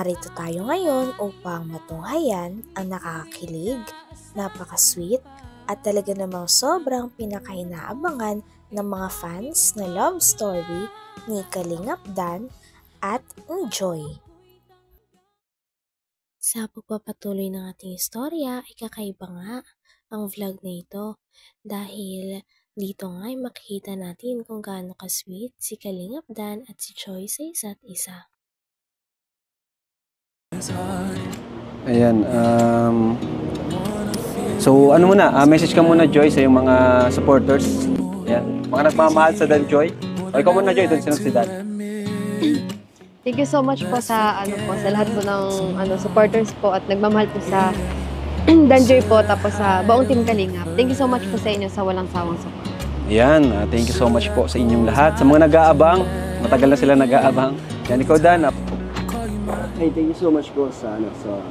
Narito tayo ngayon upang matunghayan ang nakakakilig, napaka-sweet at talaga namang sobrang pinakainaabangan ng mga fans na love story ni Kalingap Dan at ni Joy. Sa pagpapatuloy ng ating istorya ay kakaiba nga ang vlog na ito dahil dito nga ay makikita natin kung gaano ka-sweet si Kalingap Dan at si Joy sa isa't isa. Ayan, so ano muna, message ka muna Joy sa iyong mga supporters. Ayan, mga nagmamahal sa Dan Joy. O ikaw muna Joy, doon si Dan. Thank you so much po sa sa lahat po ng supporters po at nagmamahal po sa Dan Joy po tapos sa buong team Kalingap. Thank you so much po sa inyo sa walang sawang support. Ayan, thank you so much po sa inyong lahat. Sa mga nag-aabang, matagal na sila nag-aabang. Yan, ikaw Dan. Hey, thank you so much po sa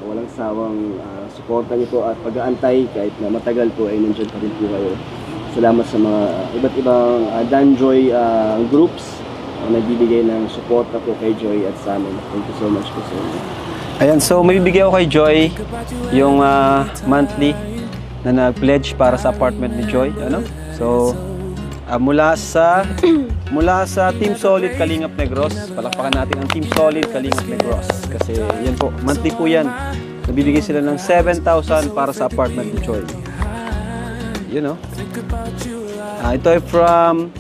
walang sawang suporta niyo po at pag-aantay kahit na matagal po ay nandiyan pa rin po kayo. Salamat sa mga iba't ibang Dan Joy groups na nagbibigay ng suporta po kay Joy at sa amin. Thank you so much po sa inyo. Ayan, so may bibigay ako kay Joy yung monthly na nag-pledge para sa apartment ni Joy. Ano? So, mula sa Team Solid Kalingap Negros, palakpakan natin ang Team Solid Kalingap Negros kasi yan po, monthly po yan. Nabibigay sila ng 7,000 para sa apartment ni Joy. You know? Ito ay from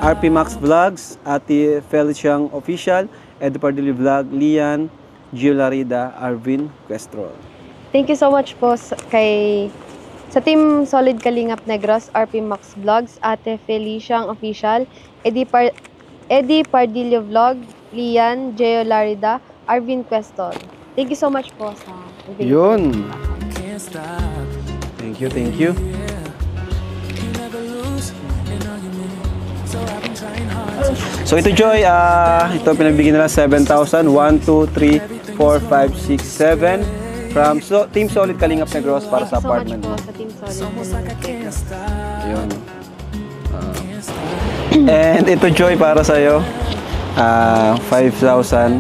RP Max Vlogs, Ate Feliciang Official, Edu Pardilio Vlog, Lian, Gio Larida, Arvin Questrol. Thank you so much po sa Team Solid Kalingap Negros, RP Max Vlogs, Ate Feliciang Official, Eddie Pardilio Vlog, Lian, Gio Larida, Arvin Questrol. Thank you so much po sa yun. Thank you, thank you. So ito Joy, ito pinagbigyan nila 7,000, 1, 2, 3, 4, 5, 6, 7 from Team Solid Kalingap Negros para sa apartment mo. Sa Team Solid. Yun. And ito Joy para sa iyo, 5,000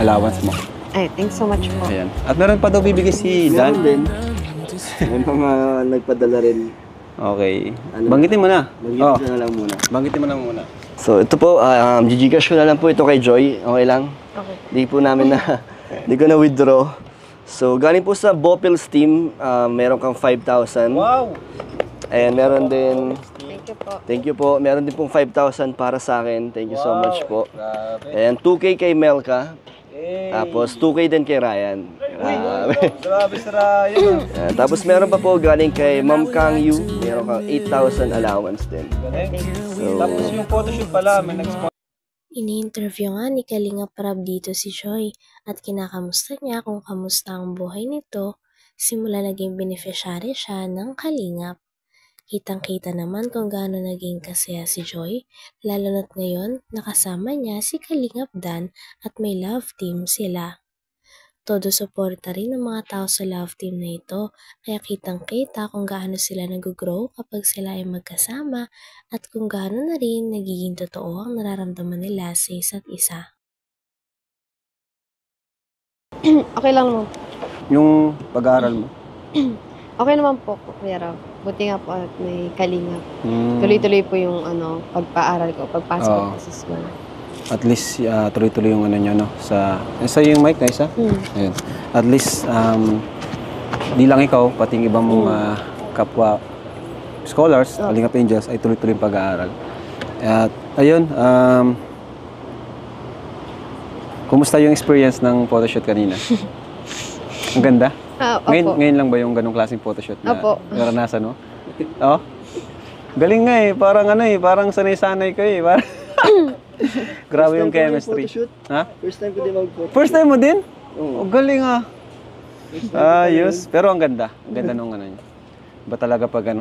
allowance mo. Ay, thanks so much po. Ayan. At meron pa daw bibigay si Dan. May mga nagpadala rin. Okay. Banggitin mo na. Banggitin na lang muna. Banggitin mo na muna. So ito po, Gcash ko na lang po ito kay Joy. Okay lang? Okay. Di po namin di ko na withdraw. So galing po sa Bopils team, meron kang 5,000. Wow! Ayan, meron din. Thank you po. Thank you po. Meron din pong 5,000 para sa akin. Thank you so much po. Grabe. Ayan, 2K kay Melka. Hey. Tapos 2K din kay Ryan. Grabe si Ryan. Tapos meron pa po galing kay Ma'am Kang Yu. Meron kang 8,000 allowance din. So, tapos yung photoshoot pala, may nag-sponsor. Ini-interview nga ni Kalingap Rab dito si Joy at kinakamusta niya kung kamusta ang buhay nito simula naging beneficiary siya ng Kalingap. Kitang-kita naman kung gaano naging kasaya si Joy, lalo na't ngayon nakasama niya si Kalingap Dan at may love team sila. Todo suporta rin ng mga tao sa love team na ito, kaya kitang-kita kung gaano sila nag-grow kapag sila ay magkasama at kung gaano na rin nagiging totoo ang nararamdaman nila sa isa't isa. Okay lang mo. Yung pag-aaral mo. Okay naman po, Kuya Rob. Buti nga po at may Kalingap. Tuloy-tuloy po yung pagpaaral ko, pagpasok ko sa school. At least tuloy-tuloy yung ano nyo, no? Isa yung mic na isa? Ayun. At least, di lang ikaw, pati yung ibang mga kapwa scholars, Kalingap Angels, ay tuloy-tuloy yung pag-aaral. At ayun, kumusta yung experience ng photoshoot kanina? Ang ganda? Ngayon lang ba yung ganong klaseng photoshoot na naranasan mo? Oh? Galing nga eh, parang sanay-sanay ka eh. Grabe yung chemistry. Ha? First time ko din mag-photoshoot. First time mo din? Oo. Oh, galing ah. Ayos. Pero ang ganda. Ang ganda nung ano niya. Ba talaga pag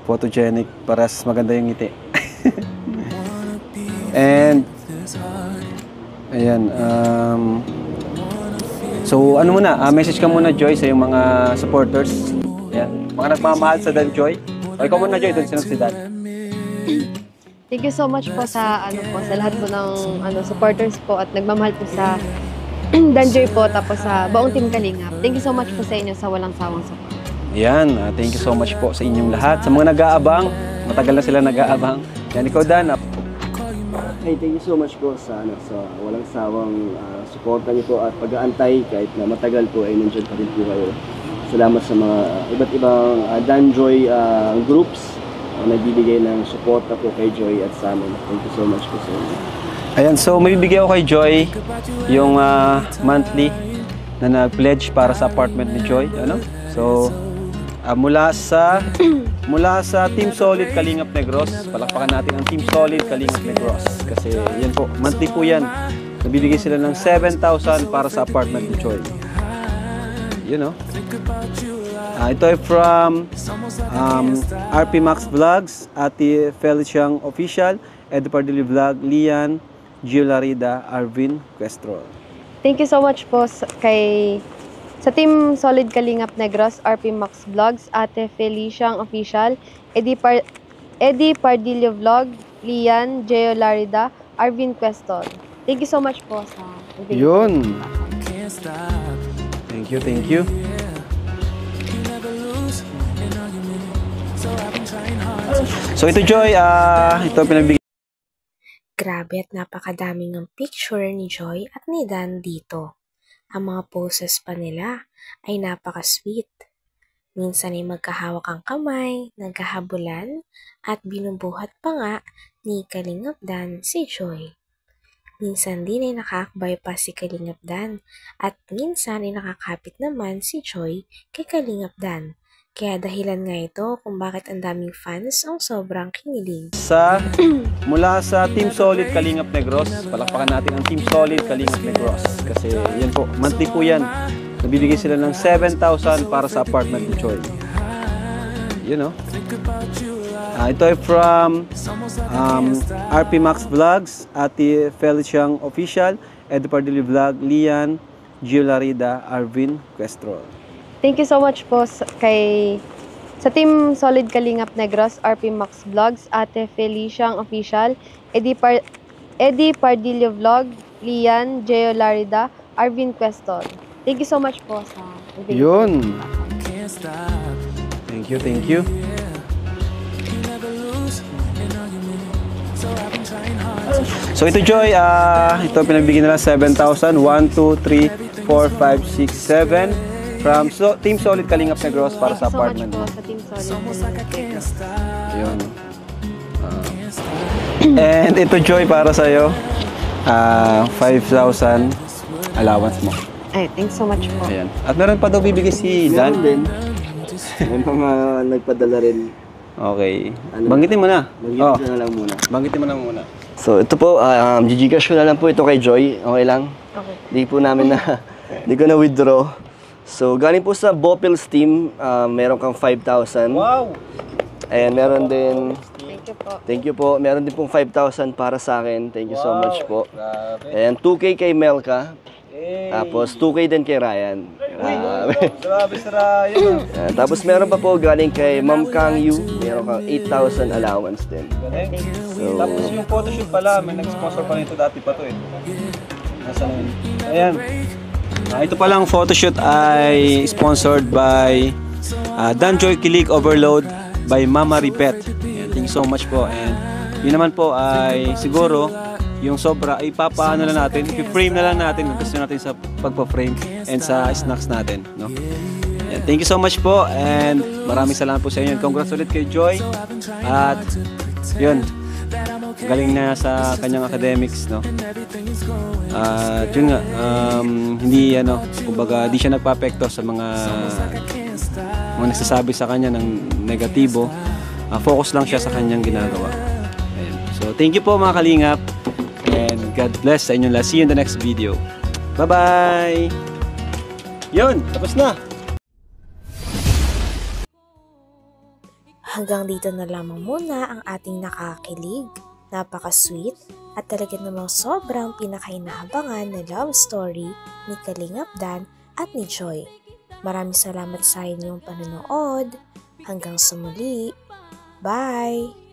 photogenic, paras maganda yung ngiti. And ayan, so ano muna, message ka muna Joy sa iyong mga supporters. Ayan, mga nagmamahal sa Dan Joy. O ikaw muna Joy, doon si Dan. Thank you so much po sa sa lahat po ng supporters po at nagmamahal po sa Danjoy po tapos sa buong Team Kalingap. Thank you so much po sa inyo sa walang sawang support. Yan, thank you so much po sa inyong lahat. Sa mga nag-aabang, matagal na sila nag-aabang. Yan, ikaw Dan. Hey, thank you so much po sa walang sawang suporta niyo po at pag-aantay kahit na matagal po ay nandiyan pa rin po kayo. Salamat sa mga iba't ibang Danjoy groups na nagbibigay ng suporta po kay Joy at sa amin. Thank you so much po sa inyo. Ayan, so may bibigay ako kay Joy yung monthly na nag-pledge para sa apartment ni Joy. Ano? So, mula sa Team Solid Kalingap Negros, palakpakan natin ang Team Solid Kalingap Negros. Kasi yan po, monthly po yan. Nabibigay sila ng 7,000 para sa apartment ni Joy. You know? Ito ay from RP Max Vlogs, Ate Feliciang Official, Eddie Pardilio Vlog, Lian, Gio Larida, Arvin Questrol. Thank you so much po sa Team Solid Kalingap Negros, RP Max Vlogs, Ate Feliciang Official, Eddie Pardilio Vlog, Lian, Gio Larida, Arvin Questrol. Thank you so much po sa Yun. Thank you, thank you. So ito Joy, ito pinabigyan. Grabe at napakadaming ng picture ni Joy at ni Dan dito. Ang mga poses pa nila ay napaka-sweet. Minsan ay magkahawak ang kamay, nagkahabulan, at binubuhat pa nga ni Kalingap Dan si Joy. Minsan din ay nakaakbay pa si Kalingap Dan at minsan ay nakakapit naman si Joy kay Kalingap Dan. Kaya dahilan nga ito kung bakit ang daming fans ang sobrang kinilig. Mula sa Team Solid Kalingap Negros, palakpakan natin ang Team Solid Kalingap Negros. Kasi yan po, monthly po yan. Nabibigay sila ng 7,000 para sa apartment ni Joy. You know? Ito ay from RP Max Vlogs, Ate Feliciang Official, Eddie Pardilio Vlog, Lian, Gio Larida, Arvin Questrol. Thank you so much po sa Team Solid Kalingap Negros, RP Max Vlogs, Ate Feliciang Official, Eddie Pardilio Vlog, Lian, Gio Larida, Arvin Questrol. Thank you so much po sa Yun. Thank you, thank you. So ito Joy, ito pinabigyan nila 7,000, 1, 2, 3, 4, 5, 6, 7 from Team Solid Kalingap Negros para sa apartment mo. Thank you so much po sa Team Solid. Yun. And ito Joy para sa'yo, 5,000 allowance mo. Ay, thanks so much po. Ayan. At meron pa daw bibigay si Dan. Meron din. May mga nagpadala rin. Okay. Banggitin mo na. Banggitin na lang muna. Banggitin mo na muna. So ito po, Gcash ko na lang po ito kay Joy. Okay lang? Okay. Di po namin di ko na withdraw. So galing po sa Bopils team, meron kang 5,000. Wow! And meron din, Thank you po. thank you po, meron din pong 5,000 para sa akin. Thank you so much po. Grabe. And 2K kay Melka. Hey. Tapos 2K din kay Ryan. Grabe sa Ryan. Tapos meron pa po galing kay Ma'am Kang Yu. Meron kang 8,000 allowance din. So, Tapos yung photoshoot pala, may nag-sponsor pa nito dati pa to eh. Nasaan na yun? Ayan. Ito palang photoshoot ay sponsored by Danjoy Kilig Overload by Mama Ripet. Ayan, thank you so much po. And yun naman po ay siguro yung sobra ay papaano na natin, i-frame na lang natin, gusto natin sa pagpa-frame and sa snacks natin, no? Ayan, thank you so much po and maraming salamat po sa inyo. Congrats ulit kay Joy. At yun, galing na sa kanyang academics, no? At yun nga, hindi kumbaga di siya nagpa-apekto sa mga nagsasabi sa kanya ng negatibo. Focus lang siya sa kanyang ginagawa. Ayan. So thank you po mga kalingap and God bless sa inyong lahat. See you in the next video. Bye-bye! Yun, tapos na! Hanggang dito na lamang muna ang ating nakakakilig, napaka-sweet, at talaga namang sobrang pinakainahabangan na love story ni Kalingap Dan at ni Joy. Maraming salamat sa inyong panonood. Hanggang sa muli. Bye!